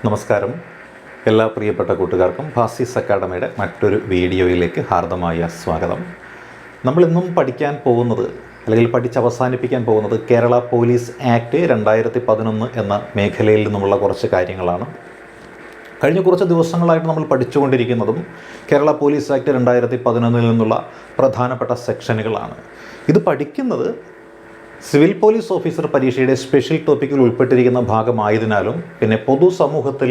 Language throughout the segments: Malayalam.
നമസ്കാരം. എല്ലാ പ്രിയപ്പെട്ട കൂട്ടുകാർക്കും ഭാസിസ് അക്കാഡമിയുടെ മറ്റൊരു വീഡിയോയിലേക്ക് ഹാർദമായ സ്വാഗതം. നമ്മളിന്നും പഠിക്കാൻ പോകുന്നത് അല്ലെങ്കിൽ പഠിച്ചവസാനിപ്പിക്കാൻ പോകുന്നത് കേരള പോലീസ് ആക്ട് 2011 എന്ന മേഖലയിൽ നിന്നുമുള്ള കുറച്ച് കാര്യങ്ങളാണ്. കഴിഞ്ഞ കുറച്ച് ദിവസങ്ങളായിട്ട് നമ്മൾ പഠിച്ചുകൊണ്ടിരിക്കുന്നതും കേരള പോലീസ് ആക്ട് 2011 നിന്നുള്ള പ്രധാനപ്പെട്ട സെക്ഷനുകളാണ്. ഇത് പഠിക്കുന്നത് സിവിൽ പോലീസ് ഓഫീസർ പരീക്ഷയുടെ സ്പെഷ്യൽ ടോപ്പിക്കിൽ ഉൾപ്പെട്ടിരിക്കുന്ന ഭാഗമായതിനാലും പിന്നെ പൊതുസമൂഹത്തിൽ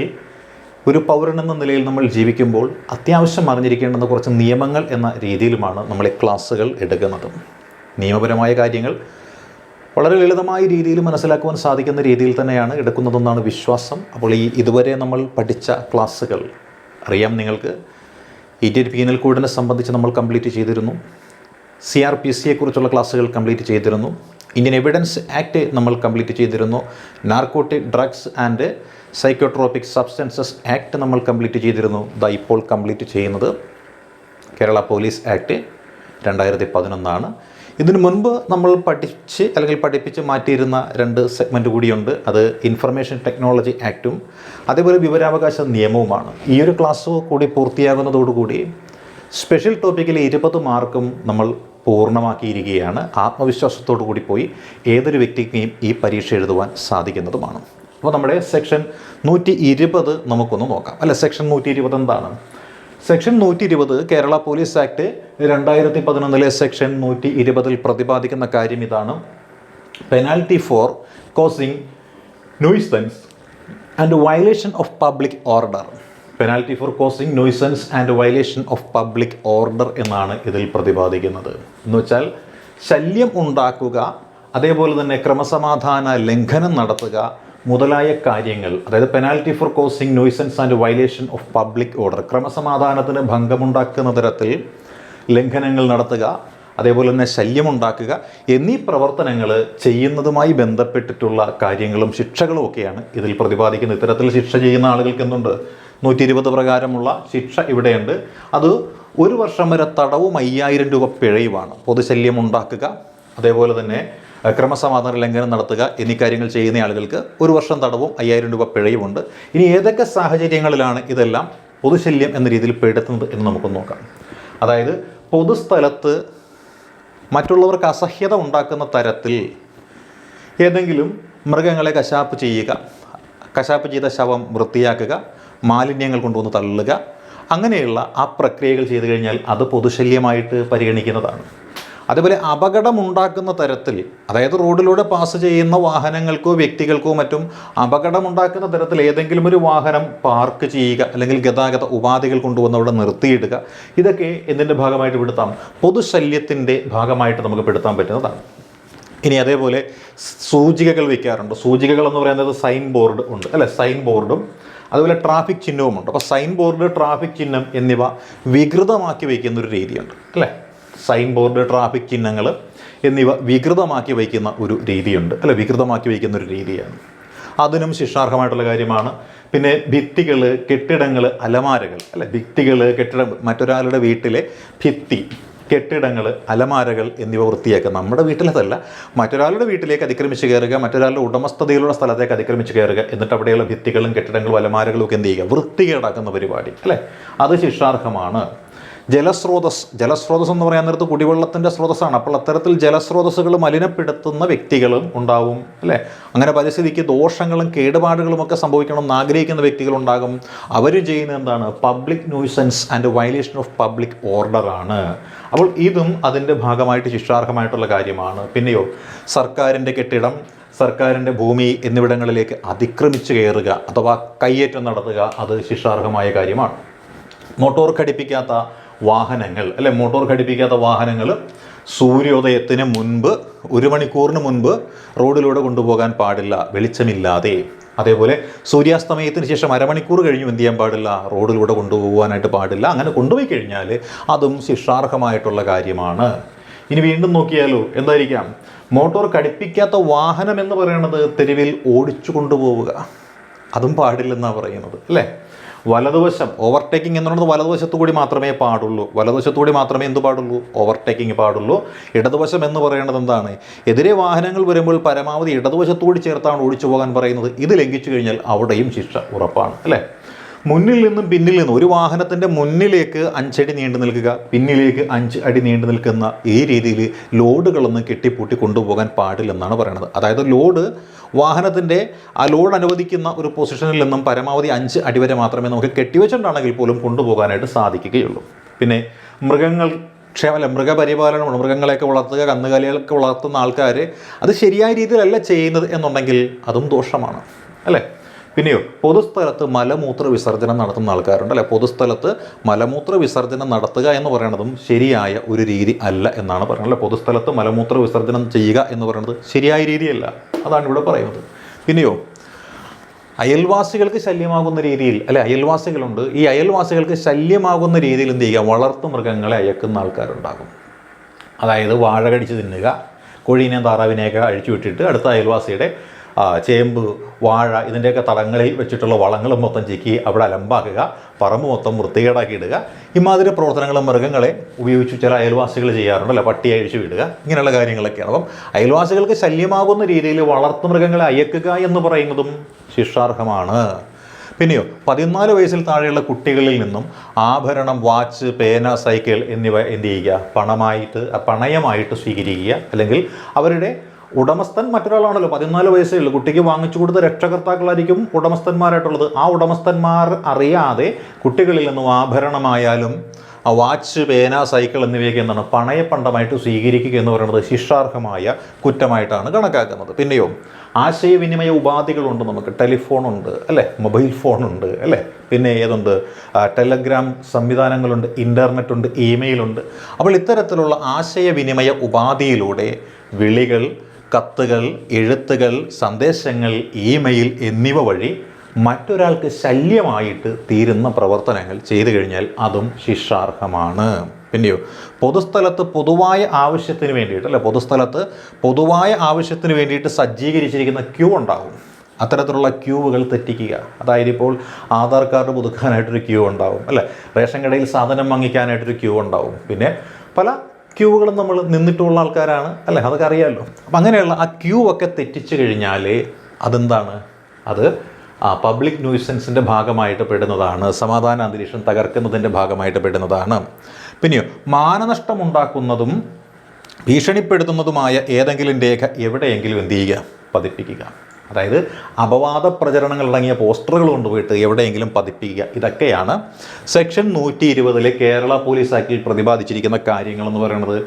ഒരു പൗരനെന്ന നിലയിൽ നമ്മൾ ജീവിക്കുമ്പോൾ അത്യാവശ്യം അറിഞ്ഞിരിക്കേണ്ടുന്ന കുറച്ച് നിയമങ്ങൾ എന്ന രീതിയിലുമാണ് നമ്മൾ ഈ ക്ലാസ്സുകൾ എടുക്കുന്നത്. നിയമപരമായ കാര്യങ്ങൾ വളരെ ലളിതമായ രീതിയിൽ മനസ്സിലാക്കുവാൻ സാധിക്കുന്ന രീതിയിൽ തന്നെയാണ് എടുക്കുന്നതെന്നാണ് വിശ്വാസം. അപ്പോൾ ഇതുവരെ നമ്മൾ പഠിച്ച ക്ലാസ്സുകൾ അറിയാം നിങ്ങൾക്ക്. ഇന്ത്യൻ പീനൽ കോഡിനെ സംബന്ധിച്ച് നമ്മൾ കംപ്ലീറ്റ് ചെയ്തിരുന്നു. CRPCയെക്കുറിച്ചുള്ള ക്ലാസ്സുകൾ കംപ്ലീറ്റ് ചെയ്തിരുന്നു. ഇന്ത്യൻ എവിഡൻസ് ആക്ട് നമ്മൾ കംപ്ലീറ്റ് ചെയ്തിരുന്നു. Narcotic drugs and psychotropic substances act നമ്മൾ കംപ്ലീറ്റ് ചെയ്തിരുന്നു. ഇപ്പോൾ കംപ്ലീറ്റ് ചെയ്യുന്നത് കേരള പോലീസ് ആക്ട് 2011 ഇതിനു മുൻപ് നമ്മൾ പഠിപ്പിച്ച് മാറ്റിയിരുന്ന 2 സെഗ്മെൻറ്റ് കൂടിയുണ്ട്. അത് ഇൻഫർമേഷൻ ടെക്നോളജി ആക്റ്റും അതേപോലെ വിവരാവകാശ നിയമവുമാണ്. ഈ ഒരു ക്ലാസ് കൂടി പൂർത്തിയാകുന്നതോടുകൂടി സ്പെഷ്യൽ ടോപ്പിക്കിലെ 20 മാർക്കും നമ്മൾ പൂർണ്ണമാക്കിയിരിക്കുകയാണ്. ആത്മവിശ്വാസത്തോടു കൂടി പോയി ഏതൊരു വ്യക്തിക്കും ഈ പരീക്ഷ എഴുതുവാൻ സാധിക്കുന്നതുമാണ്. അപ്പോൾ നമ്മുടെ സെക്ഷൻ 120 നമുക്കൊന്ന് നോക്കാം. അല്ല, സെക്ഷൻ 120 എന്താണ്? Section 120 Kerala police act 2011 section 120 പ്രതിപാദിക്കുന്ന കാര്യം ഇതാണ്: penalty for causing nuisance and violation of public order. Penalty for causing nuisance and violation of public order എന്നാണ് ഇതിൽ പ്രതിപാദിക്കുന്നത്. എന്ന് വെച്ചാൽ ശല്യം ഉണ്ടാക്കുക, അതേപോലെ തന്നെ ക്രമസമാധാന ലംഘനം നടത്തുക മുതലായ കാര്യങ്ങൾ. അതായത് penalty for causing nuisance and violation of public order, ക്രമസമാധാനത്തിന് ഭംഗമുണ്ടാക്കുന്ന തരത്തിൽ ലംഘനങ്ങൾ നടത്തുക, അതേപോലെ തന്നെ ശല്യമുണ്ടാക്കുക എന്നീ പ്രവർത്തനങ്ങൾ ചെയ്യുന്നതുമായി ബന്ധപ്പെട്ടിട്ടുള്ള കാര്യങ്ങളും ശിക്ഷകളും ഒക്കെയാണ് ഇതിൽ പ്രതിപാദിക്കുന്നത്. ഇത്തരത്തിൽ ശിക്ഷ ചെയ്യുന്ന ആളുകൾക്ക് എന്തുണ്ട്? 120 പ്രകാരമുള്ള ശിക്ഷ ഇവിടെയുണ്ട്. അത് 1 വർഷം വരെ തടവും 5000 രൂപ പിഴയുമാണ്. പൊതുശല്യം ഉണ്ടാക്കുക, അതേപോലെ തന്നെ ക്രമസമാധാന ലംഘനം നടത്തുക എന്നീ കാര്യങ്ങൾ ചെയ്യുന്ന ആളുകൾക്ക് 1 വർഷം തടവും 5000 രൂപ പിഴയുമുണ്ട്. ഇനി ഏതൊക്കെ സാഹചര്യങ്ങളിലാണ് ഇതെല്ലാം പൊതുശല്യം എന്ന രീതിയിൽ പെടുത്തുന്നത് എന്ന് നമുക്ക് നോക്കാം. അതായത് പൊതുസ്ഥലത്ത് മറ്റുള്ളവർക്ക് അസഹ്യത ഉണ്ടാക്കുന്ന തരത്തിൽ ഏതെങ്കിലും മൃഗങ്ങളെ കശാപ്പ് ചെയ്യുക, കശാപ്പ് ചെയ്ത ശവം വൃത്തിയാക്കുക, മാലിന്യങ്ങൾ കൊണ്ടുവന്ന് തള്ളുക, അങ്ങനെയുള്ള ആ പ്രക്രിയകൾ ചെയ്തു കഴിഞ്ഞാൽ അത് പൊതുശല്യമായിട്ട് പരിഗണിക്കുന്നതാണ്. അതുപോലെ അപകടമുണ്ടാക്കുന്ന തരത്തിൽ, അതായത് റോഡിലൂടെ പാസ് ചെയ്യുന്ന വാഹനങ്ങൾക്കോ വ്യക്തികൾക്കോ മറ്റും അപകടമുണ്ടാക്കുന്ന തരത്തിൽ ഏതെങ്കിലും ഒരു വാഹനം പാർക്ക് ചെയ്യുക, അല്ലെങ്കിൽ ഗതാഗത ഉപാധികൾ കൊണ്ടുവന്ന് അവിടെ നിർത്തിയിടുക, ഇതൊക്കെ എന്തിൻ്റെ ഭാഗമായിട്ട് പെടുത്താം? പൊതുശല്യത്തിൻ്റെ ഭാഗമായിട്ട് നമുക്ക് പെടുത്താൻ പറ്റുന്നതാണ്. ഇനി അതേപോലെ സൂചികകൾ വയ്ക്കാറുണ്ട്. സൂചികകൾ എന്ന് പറയുന്നത് സൈൻ ബോർഡ് ഉണ്ട്, അല്ലേ? സൈൻ ബോർഡും അതുപോലെ ട്രാഫിക് ചിഹ്നവുമുണ്ട്. അപ്പോൾ സൈൻ ബോർഡ്, ട്രാഫിക് ചിഹ്നം എന്നിവ വികൃതമാക്കി വയ്ക്കുന്നൊരു രീതിയുണ്ട്, അല്ലേ? സൈൻ ബോർഡ്, ട്രാഫിക് ചിഹ്നങ്ങൾ എന്നിവ വികൃതമാക്കി വയ്ക്കുന്ന ഒരു രീതിയുണ്ട്, അല്ലെ? വികൃതമാക്കി വയ്ക്കുന്ന ഒരു രീതിയാണ്. അതിനും ശിക്ഷാർഹമായിട്ടുള്ള കാര്യമാണ്. പിന്നെ ഭിത്തികൾ, കെട്ടിടങ്ങൾ, അലമാരകൾ, അല്ലെ? ഭിത്തികൾ, കെട്ടിടം, മറ്റൊരാളുടെ വീട്ടിലെ ഭിത്തി, കെട്ടിടങ്ങൾ, അലമാരകൾ എന്നിവ വൃത്തിയാക്കുക. നമ്മുടെ വീട്ടിലതല്ല, മറ്റൊരാളുടെ വീട്ടിലേക്ക് അതിക്രമിച്ച് കയറുക, മറ്റൊരാളുടെ ഉടമസ്ഥതയിലുള്ള സ്ഥലത്തേക്ക് അതിക്രമിച്ച് കയറുക, എന്നിട്ട് അവിടെയുള്ള ഭിത്തികളും കെട്ടിടങ്ങളും അലമാരകളും ഒക്കെ എന്ത് ചെയ്യുക? വൃത്തികേടാക്കുന്ന പരിപാടി, അല്ലേ? അത് ശിക്ഷാർഹമാണ്. ജലസ്രോതസ് എന്ന് പറയാൻ നേരത്ത് കുടിവെള്ളത്തിൻ്റെ സ്രോതസ്സാണ്. അപ്പോൾ അത്തരത്തിൽ ജലസ്രോതസ്സുകൾ മലിനപ്പെടുത്തുന്ന വ്യക്തികളും ഉണ്ടാവും, അല്ലേ? അങ്ങനെ പരിസ്ഥിതിക്ക് ദോഷങ്ങളും കേടുപാടുകളും ഒക്കെ സംഭവിക്കണം എന്ന് ആഗ്രഹിക്കുന്ന വ്യക്തികളുണ്ടാകും. അവർ ചെയ്യുന്നത് എന്താണ്? Public nuisance and violation of public ഓർഡറാണ്. അപ്പോൾ ഇതും അതിൻ്റെ ഭാഗമായിട്ട് ശിക്ഷാർഹമായിട്ടുള്ള കാര്യമാണ്. പിന്നെയോ സർക്കാരിൻ്റെ കെട്ടിടം, സർക്കാരിൻ്റെ ഭൂമി എന്നിവിടങ്ങളിലേക്ക് അതിക്രമിച്ച് കയറുക അഥവാ കയ്യേറ്റം നടത്തുക, അത് ശിക്ഷാർഹമായ കാര്യമാണ്. മോട്ടോർ ഘടിപ്പിക്കാത്ത വാഹനങ്ങൾ, അല്ലെ? മോട്ടോർ ഘടിപ്പിക്കാത്ത വാഹനങ്ങൾ സൂര്യോദയത്തിന് മുൻപ് 1 മണിക്കൂറിന് മുൻപ് റോഡിലൂടെ കൊണ്ടുപോകാൻ പാടില്ല, വെളിച്ചമില്ലാതെ. അതേപോലെ സൂര്യാസ്തമയത്തിന് ശേഷം അരമണിക്കൂർ കഴിഞ്ഞു എന്ത് ചെയ്യാൻ പാടില്ല? റോഡിലൂടെ കൊണ്ടുപോകാനായിട്ട് പാടില്ല. അങ്ങനെ കൊണ്ടുപോയി കഴിഞ്ഞാൽ അതും ശിക്ഷാർഹമായിട്ടുള്ള കാര്യമാണ്. ഇനി വീണ്ടും നോക്കിയാലോ, എന്തായിരിക്കാം? മോട്ടോർ ഘടിപ്പിക്കാത്ത വാഹനം എന്ന് പറയുന്നത് തെരുവിൽ ഓടിച്ചു കൊണ്ടുപോവുക, അതും പാടില്ലെന്നാണ് പറയുന്നത് അല്ലേ. വലതുവശം ഓവർടേക്കിംഗ് എന്നുള്ളത് വലതുവശത്തു കൂടി മാത്രമേ പാടുള്ളൂ. വലതുവശത്തു കൂടി മാത്രമേ എന്ത് പാടുള്ളൂ? ഓവർടേക്കിംഗ് പാടുള്ളൂ. ഇടതുവശം എന്ന് പറയുന്നത് എന്താണ്? എതിരെ വാഹനങ്ങൾ വരുമ്പോൾ പരമാവധി ഇടതുവശത്തു കൂടി ചേർത്താണ് ഓടിച്ചു പോകാൻ പറയുന്നത്. ഇത് ലംഘിച്ചു കഴിഞ്ഞാൽ അവിടെയും ശിക്ഷ ഉറപ്പാണ് അല്ലേ. മുന്നിൽ നിന്നും പിന്നിൽ നിന്നും ഒരു വാഹനത്തിൻ്റെ മുന്നിലേക്ക് 5 അടി നീണ്ടു നിൽക്കുക, പിന്നിലേക്ക് 5 അടി നീണ്ടു നിൽക്കുന്ന ഈ രീതിയിൽ ലോഡുകളൊന്നും കെട്ടിപ്പൂട്ടി കൊണ്ടുപോകാൻ പാടില്ലെന്നാണ് പറയുന്നത്. അതായത് ലോഡ് വാഹനത്തിൻ്റെ ആ ലോഡ് അനുവദിക്കുന്ന ഒരു പൊസിഷനിൽ നിന്നും പരമാവധി 5 അടി വരെ മാത്രമേ നമുക്ക് കെട്ടിവെച്ചിട്ടുണ്ടാണെങ്കിൽ പോലും കൊണ്ടുപോകാനായിട്ട് സാധിക്കുകയുള്ളൂ. പിന്നെ മൃഗപരിപാലനമാണ്. മൃഗങ്ങളെയൊക്കെ വളർത്തുക, കന്നുകാലികളൊക്കെ വളർത്തുന്ന ആൾക്കാർ അത് ശരിയായ രീതിയിലല്ല ചെയ്യുന്നത് എന്നുണ്ടെങ്കിൽ അതും ദോഷമാണ് അല്ലേ. പിന്നെയോ പൊതുസ്ഥലത്ത് മലമൂത്ര വിസർജനം നടത്തുന്ന ആൾക്കാരുണ്ട് അല്ലേ. പൊതുസ്ഥലത്ത് മലമൂത്ര വിസർജനം നടത്തുക എന്ന് പറയുന്നതും ശരിയായ ഒരു രീതി അല്ല എന്നാണ് പറയുന്നത് അല്ലേ. പൊതുസ്ഥലത്ത് മലമൂത്ര വിസർജനം ചെയ്യുക എന്ന് പറയുന്നത് ശരിയായ രീതിയല്ല, അതാണ് ഇവിടെ പറയുന്നത്. പിന്നെയോ അയൽവാസികൾക്ക് ശല്യമാകുന്ന രീതിയിൽ അല്ലെ, അയൽവാസികളുണ്ട്, ഈ അയൽവാസികൾക്ക് ശല്യമാകുന്ന രീതിയിൽ എന്ത് ചെയ്യുക? വളർത്തു മൃഗങ്ങളെ അയക്കുന്ന ആൾക്കാരുണ്ടാകും. അതായത് വാഴ കടിച്ച് തിന്നുക, കോഴീനെയും താറാവിനെയൊക്കെ അഴിച്ചു വിട്ടിട്ട് അടുത്ത അയൽവാസിയുടെ ചേമ്പ്, വാഴ ഇതിൻ്റെയൊക്കെ തടങ്ങളിൽ വെച്ചിട്ടുള്ള വളങ്ങൾ മൊത്തം ചിക്കി അവിടെ അലമ്പാക്കുക, പറമ്പ് മൊത്തം വൃത്തികേടാക്കി ഇടുക. ഇമാതിരി പ്രവർത്തനങ്ങൾ മൃഗങ്ങളെ ഉപയോഗിച്ച് ചില അയൽവാസികൾ ചെയ്യാറുണ്ടല്ലോ. പട്ടിയെ അഴിച്ചു വിടുക, ഇങ്ങനെയുള്ള കാര്യങ്ങളൊക്കെയാണ്. അപ്പം അയൽവാസികൾക്ക് ശല്യമാകുന്ന രീതിയിൽ വളർത്തു മൃഗങ്ങളെ അയക്കുക എന്ന് പറയുന്നതും ശിക്ഷാർഹമാണ്. പിന്നെയോ 14 വയസ്സിൽ താഴെയുള്ള കുട്ടികളിൽ നിന്നും ആഭരണം, വാച്ച്, പേന, സൈക്കിൾ എന്നിവ എന്ത് ചെയ്യുക? പണയമായിട്ട് സ്വീകരിക്കുക. അല്ലെങ്കിൽ അവരുടെ ഉടമസ്ഥൻ മറ്റൊരാളാണല്ലോ. 14 വയസ്സേ ഉള്ളൂ, കുട്ടിക്ക് വാങ്ങിച്ചു കൊടുത്ത രക്ഷകർത്താക്കളായിരിക്കും ഉടമസ്ഥന്മാരായിട്ടുള്ളത്. ആ ഉടമസ്ഥന്മാർ അറിയാതെ കുട്ടികളിൽ നിന്നും ആഭരണമായാലും വാച്ച്, പേന, സൈക്കിൾ എന്നിവയൊക്കെ എന്താണ് പണയപ്പണ്ടമായിട്ട് സ്വീകരിക്കുക എന്ന് പറയുന്നത് ശിക്ഷാർഹമായ കുറ്റമായിട്ടാണ് കണക്കാക്കുന്നത്. പിന്നെയോ ആശയവിനിമയ ഉപാധികളുണ്ട് നമുക്ക്. ടെലിഫോണുണ്ട് അല്ലേ, മൊബൈൽ ഫോണുണ്ട് അല്ലേ, പിന്നെ ഏതുണ്ട്? ടെലഗ്രാം സംവിധാനങ്ങളുണ്ട്, ഇൻ്റർനെറ്റ് ഉണ്ട്, ഇമെയിലുണ്ട്. അപ്പോൾ ഇത്തരത്തിലുള്ള ആശയവിനിമയ ഉപാധിയിലൂടെ വിളികൾ, കത്തുകൾ, എഴുത്തുകൾ, സന്ദേശങ്ങൾ, ഇമെയിൽ എന്നിവ വഴി മറ്റൊരാൾക്ക് ശല്യമായിട്ട് തീരുന്ന പ്രവർത്തനങ്ങൾ ചെയ്തു കഴിഞ്ഞാൽ അതും ശിക്ഷാർഹമാണ്. പിന്നെയോ പൊതുസ്ഥലത്ത് പൊതുവായ ആവശ്യത്തിന് വേണ്ടിയിട്ട് അല്ലെ, പൊതുസ്ഥലത്ത് പൊതുവായ ആവശ്യത്തിന് വേണ്ടിയിട്ട് സജ്ജീകരിച്ചിരിക്കുന്ന ക്യൂ ഉണ്ടാകും. അത്തരത്തിലുള്ള ക്യൂവുകൾ തെറ്റിക്കുക. അതായത് ഇപ്പോൾ ആധാർ കാർഡ് പുതുക്കാനായിട്ടൊരു ക്യൂ ഉണ്ടാവും അല്ലേ, റേഷൻ കടയിൽ സാധനം വാങ്ങിക്കാനായിട്ടൊരു ക്യൂ ഉണ്ടാവും. പിന്നെ പല ക്യൂവുകളും നമ്മൾ നിന്നിട്ടുള്ള ആൾക്കാരാണ് അല്ലേ, അതൊക്കെ അറിയാമല്ലോ. അപ്പം അങ്ങനെയുള്ള ആ ക്യൂ ഒക്കെ തെറ്റിച്ച് കഴിഞ്ഞാൽ അതെന്താണ്? അത് പബ്ലിക് ന്യൂസൻസിൻ്റെ ഭാഗമായിട്ട് പെടുന്നതാണ്, സമാധാന അന്തരീക്ഷം തകർക്കുന്നതിൻ്റെ ഭാഗമായിട്ട് പെടുന്നതാണ്. പിന്നെയോ മാനനഷ്ടമുണ്ടാക്കുന്നതും ഭീഷണിപ്പെടുത്തുന്നതുമായ ഏതെങ്കിലും രേഖ എവിടെയെങ്കിലും എന്ത് ചെയ്യുക? പതിപ്പിക്കുക. അതായത് അപവാദ പ്രചരണങ്ങൾ അടങ്ങിയ പോസ്റ്ററുകൾ കൊണ്ടുപോയിട്ട് എവിടെയെങ്കിലും പതിപ്പിക്കുക. ഇതൊക്കെയാണ് സെക്ഷൻ 120 കേരള പോലീസ് ആക്ടിൽ പ്രതിപാദിച്ചിരിക്കുന്ന കാര്യങ്ങളെന്ന് പറയുന്നത്.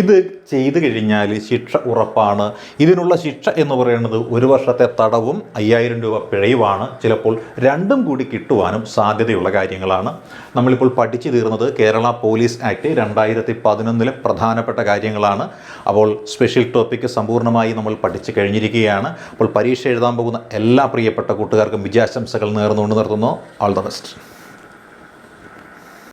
ഇത് ചെയ്തു കഴിഞ്ഞാൽ ശിക്ഷ ഉറപ്പാണ്. ഇതിനുള്ള ശിക്ഷ എന്ന് പറയുന്നത് 1 വർഷത്തെ തടവും 5000 രൂപ പിഴയുമാണ്. ചിലപ്പോൾ രണ്ടും കൂടി കിട്ടുവാനും സാധ്യതയുള്ള കാര്യങ്ങളാണ്. നമ്മളിപ്പോൾ പഠിച്ചു തീർന്നത് കേരള പോലീസ് ആക്ട് 2011 പ്രധാനപ്പെട്ട കാര്യങ്ങളാണ്. അപ്പോൾ സ്പെഷ്യൽ ടോപ്പിക്ക് സമ്പൂർണ്ണമായി നമ്മൾ പഠിച്ചു കഴിഞ്ഞിരിക്കുകയാണ്. അപ്പോൾ പരീക്ഷ എഴുതാൻ പോകുന്ന എല്ലാ പ്രിയപ്പെട്ട കൂട്ടുകാർക്കും വിജയാശംസകൾ നേർന്നുകൊണ്ട് നിർത്തുന്നു. All the best.